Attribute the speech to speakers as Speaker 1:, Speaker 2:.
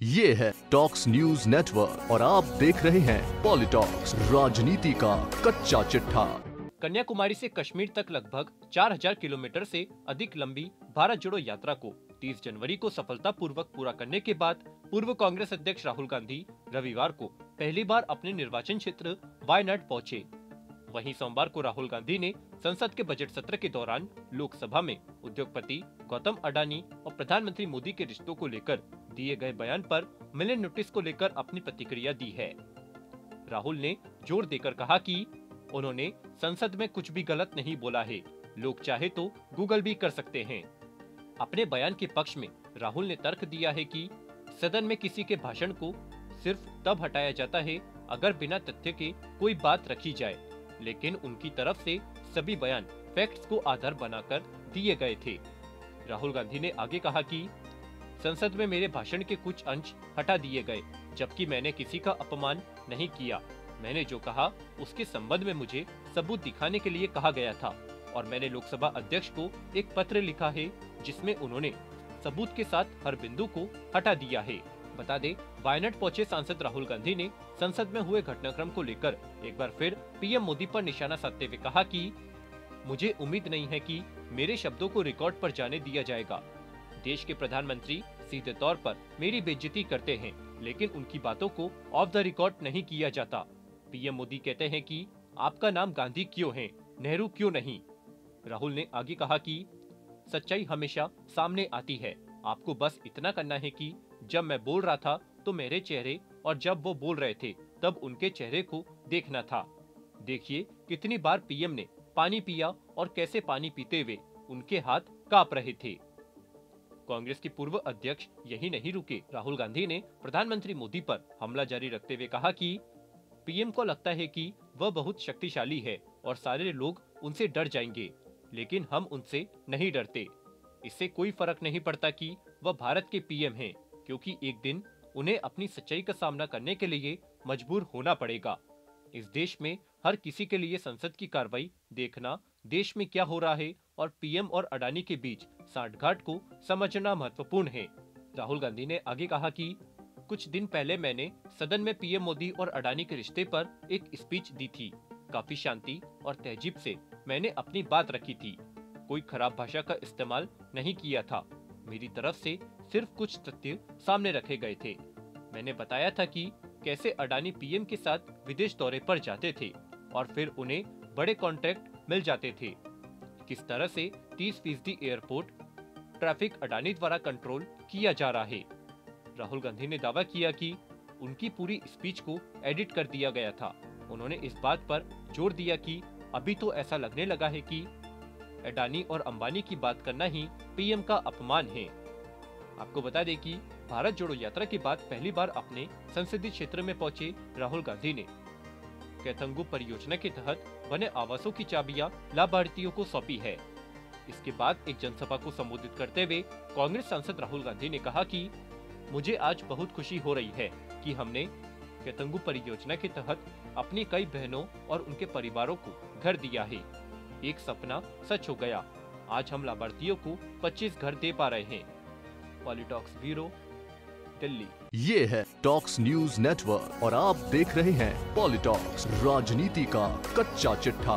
Speaker 1: ये है talks news network और आप देख रहे हैं पॉलिटॉक्स, राजनीति का कच्चा चिट्ठा।
Speaker 2: कन्याकुमारी से कश्मीर तक लगभग 4000 किलोमीटर से अधिक लंबी भारत जोड़ो यात्रा को 30 जनवरी को सफलतापूर्वक पूरा करने के बाद पूर्व कांग्रेस अध्यक्ष राहुल गांधी रविवार को पहली बार अपने निर्वाचन क्षेत्र वायनाड पहुंचे। वहीं सोमवार को राहुल गांधी ने संसद के बजट सत्र के दौरान लोकसभा में उद्योगपति गौतम अडानी और प्रधानमंत्री मोदी के रिश्तों को लेकर दिए गए बयान पर मिले नोटिस को लेकर अपनी प्रतिक्रिया दी है। राहुल ने जोर देकर कहा कि उन्होंने संसद में कुछ भी गलत नहीं बोला है, लोग चाहे तो गूगल भी कर सकते हैं। अपने बयान के पक्ष में राहुल ने तर्क दिया है कि सदन में किसी के भाषण को सिर्फ तब हटाया जाता है अगर बिना तथ्य के कोई बात रखी जाए, लेकिन उनकी तरफ से सभी बयान फैक्ट्स को आधार बनाकर दिए गए थे। राहुल गांधी ने आगे कहा कि संसद में मेरे भाषण के कुछ अंश हटा दिए गए, जबकि मैंने किसी का अपमान नहीं किया। मैंने जो कहा उसके संबंध में मुझे सबूत दिखाने के लिए कहा गया था और मैंने लोकसभा अध्यक्ष को एक पत्र लिखा है जिसमें उन्होंने सबूत के साथ हर बिंदु को हटा दिया है। बता दें, वायनाड पहुंचे सांसद राहुल गांधी ने संसद में हुए घटनाक्रम को लेकर एक बार फिर पीएम मोदी पर निशाना साधते हुए कहा कि मुझे उम्मीद नहीं है कि मेरे शब्दों को रिकॉर्ड पर जाने दिया जाएगा। देश के प्रधानमंत्री सीधे तौर पर मेरी बेइज्जती करते हैं, लेकिन उनकी बातों को ऑफ द रिकॉर्ड नहीं किया जाता। पीएम मोदी कहते हैं कि आपका नाम गांधी क्यों है, नेहरू क्यों नहीं। राहुल ने आगे कहा कि सच्चाई हमेशा सामने आती है, आपको बस इतना करना है कि जब मैं बोल रहा था तो मेरे चेहरे और जब वो बोल रहे थे तब उनके चेहरे को देखना था। देखिए कितनी बार पीएम ने पानी पिया और कैसे पानी पीते हुए उनके हाथ कांप रहे थे। कांग्रेस के पूर्व अध्यक्ष यही नहीं रुके। राहुल गांधी ने प्रधानमंत्री मोदी पर हमला जारी रखते हुए कहा कि पीएम को लगता है कि वह बहुत शक्तिशाली है और सारे लोग उनसे डर जाएंगे, लेकिन हम उनसे नहीं डरते। इससे कोई फर्क नहीं पड़ता कि वह भारत के पीएम हैं, क्योंकि एक दिन उन्हें अपनी सच्चाई का सामना करने के लिए मजबूर होना पड़ेगा। इस देश में हर किसी के लिए संसद की कार्रवाई देखना, देश में क्या हो रहा है और पीएम और अडानी के बीच सांठगांठ को समझना महत्वपूर्ण है। राहुल गांधी ने आगे कहा कि कुछ दिन पहले मैंने सदन में पीएम मोदी और अडानी के रिश्ते पर एक स्पीच दी थी। काफी शांति और तहजीब से मैंने अपनी बात रखी थी। कोई खराब भाषा का इस्तेमाल नहीं किया था। मेरी तरफ से सिर्फ कुछ तथ्य सामने रखे गए थे। मैंने बताया था कि कैसे अडानी पीएम के साथ विदेश दौरे पर जाते थे और फिर उन्हें बड़े कॉन्ट्रैक्ट मिल जाते थे। किस तरह से 30% एयरपोर्ट ट्रैफिक अडानी द्वारा कंट्रोल किया जा रहा है। राहुल गांधी ने दावा किया कि उनकी पूरी स्पीच को एडिट कर दिया गया था। उन्होंने इस बात पर जोर दिया कि अभी तो ऐसा लगने लगा है कि अडानी और अंबानी की बात करना ही पीएम का अपमान है। आपको बता दें कि भारत जोड़ो यात्रा के बाद पहली बार अपने संसदीय क्षेत्र में पहुंचे राहुल गांधी ने कैथंगू परियोजना के तहत बने आवासों की चाबियां लाभार्थियों को सौंपी है। इसके बाद एक जनसभा को संबोधित करते हुए कांग्रेस सांसद राहुल गांधी ने कहा कि मुझे आज बहुत खुशी हो रही है कि हमने कैथंगू परियोजना के तहत अपनी कई बहनों और उनके परिवारों को घर दिया है। एक सपना सच हो गया। आज हम लाभार्थियों को 25 घर दे पा रहे हैं। पॉलिटॉक्स ब्यूरो, दिल्ली।
Speaker 1: ये है टॉक्स न्यूज नेटवर्क और आप देख रहे हैं पॉलिटॉक्स, राजनीति का कच्चा चिट्ठा।